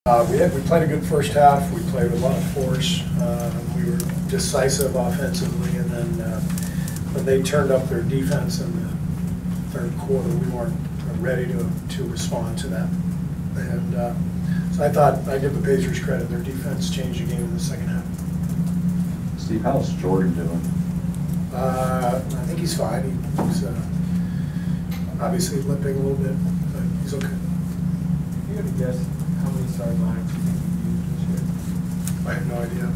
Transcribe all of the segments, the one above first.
We played a good first half. We played with a lot of force. We were decisive offensively, and then when they turned up their defense in the third quarter, we weren't ready to respond to that. And so I thought I'd give the Pacers credit. Their defense changed the game in the second half. Steve, how's Jordan doing? I think he's fine. He's obviously limping a little bit, but he's okay. You got to guess how many starting lines you think you've used this year? I have no idea.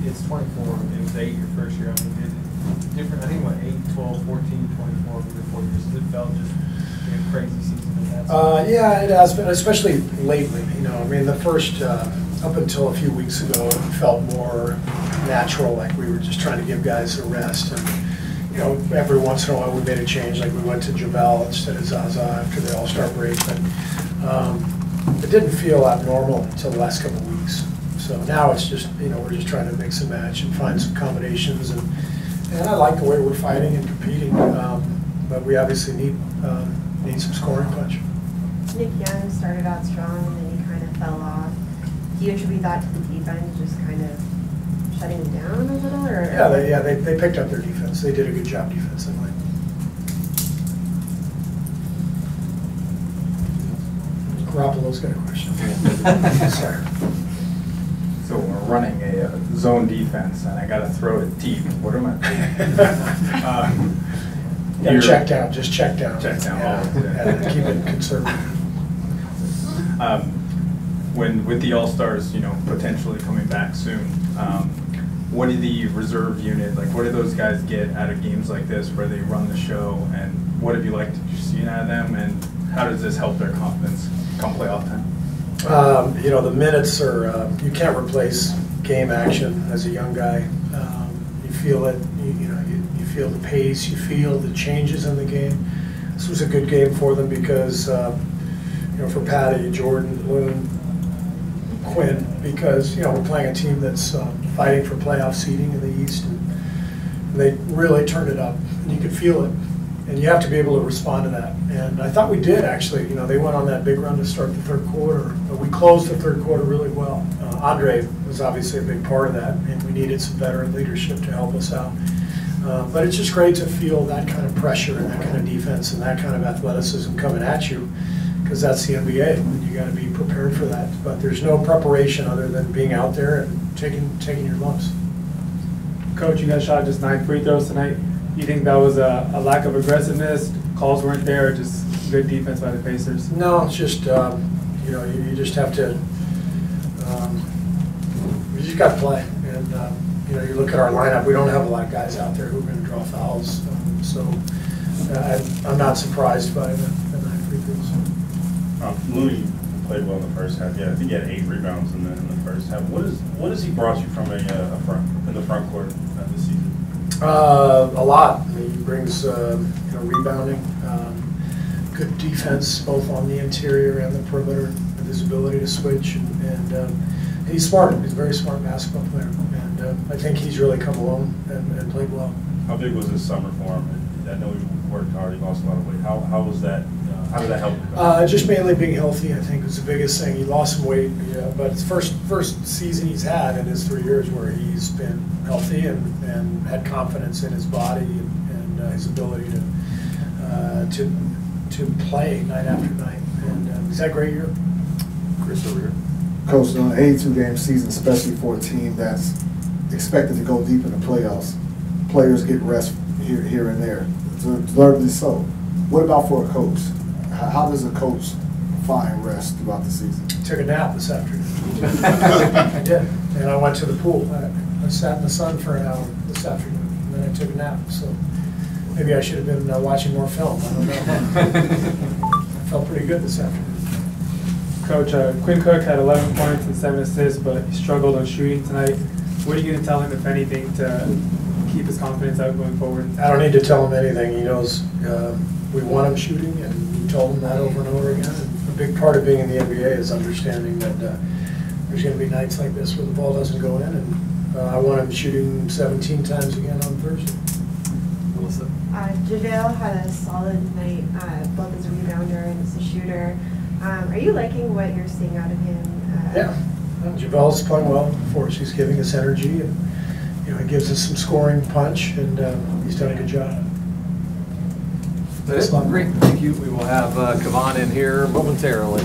It's 24. It was 8 your first year. I mean, it's different. I think what 8, 12, 14, 24 over the 4 years. It felt just a crazy season. Yeah, it has been, especially lately. You know, I mean, the first up until a few weeks ago, it felt more natural, like we were just trying to give guys a rest. And you know, every once in a while we made a change, like we went to Javel instead of Zaza after the All-Star break. But it didn't feel abnormal until the last couple of weeks. So now it's just, you know, we're just trying to mix and match and find some combinations. And I like the way we're fighting and competing, but we obviously need some scoring punch. Nick Young started out strong and then he kind of fell off. Do you attribute that to the defense just kind of shutting them down a little? Or? Yeah, they picked up their defense. They did a good job defensively. Garoppolo's got a question. Sorry. So we're running a zone defense, and I got to throw it deep. What am I? Check down. Just check down. Check down. Yeah, keep it conservative. With the All-Stars, you know, potentially coming back soon, what did the reserve unit, like, what do those guys get out of games like this where they run the show, and what have you liked to see out of them, and how does this help their confidence come playoff time? You know, the minutes are, you can't replace game action as a young guy. You feel it, you feel the pace, you feel the changes in the game. This was a good game for them because, you know, for Patty, Jordan, Looney, Quinn, because, you know, we're playing a team that's fighting for playoff seeding in the East, and they really turned it up, and you could feel it. And you have to be able to respond to that. And I thought we did, actually. You know, they went on that big run to start the third quarter. But we closed the third quarter really well. Andre was obviously a big part of that, and we needed some veteran leadership to help us out. But it's just great to feel that kind of pressure and that kind of defense and that kind of athleticism coming at you, because that's the NBA, and you got to be prepared for that. But there's no preparation other than being out there and taking your lumps. Coach, you guys shot just 9 free throws tonight. You think that was a lack of aggressiveness, calls weren't there, or just good defense by the Pacers? No, it's just, you know, you just have to, you just got to play. And, you know, you look at our lineup, we don't have a lot of guys out there who are going to draw fouls. So I'm not surprised by the 9 free throws. Looney played well in the first half. Yeah, I think he had 8 rebounds in the first half. What has he brought you from in the front court this season? A lot. I mean, he brings you know, rebounding, good defense both on the interior and the perimeter, with his ability to switch, and he's smart. He's a very smart basketball player, and I think he's really come along and played well. How big was this summer for him? I know he worked hard. He lost a lot of weight. How was that? How did that help? Just mainly being healthy, I think, was the biggest thing. He lost some weight, yeah, but it's first season he's had in his 3 years where he's been healthy and had confidence in his body and his ability to play night after night. And he's had a great year. Chris over here. Coach, on an 82-game season, especially for a team that's expected to go deep in the playoffs, players get rest here and there, deservedly so. What about for a coach? How does a coach find rest throughout the season? Took a nap this afternoon. I did, and I went to the pool. I sat in the sun for an hour this afternoon, and then I took a nap. So maybe I should have been watching more film. I don't know. I felt pretty good this afternoon. Coach, Quinn Cook had 11 points and 7 assists, but he struggled on shooting tonight. What are you going to tell him, if anything, to keep his confidence out going forward? I don't need to tell him anything. He knows we want him shooting, and we told him that over and over again. And a big part of being in the NBA is understanding that there's going to be nights like this where the ball doesn't go in, and I want him shooting 17 times again on Thursday. JaVale had a solid night, both as a rebounder and as a shooter. Are you liking what you're seeing out of him? Yeah, Javel's playing well for us. He's giving us energy, and he gives us some scoring punch, and he's done a good job. That's great, thank you. We will have Kavan in here momentarily.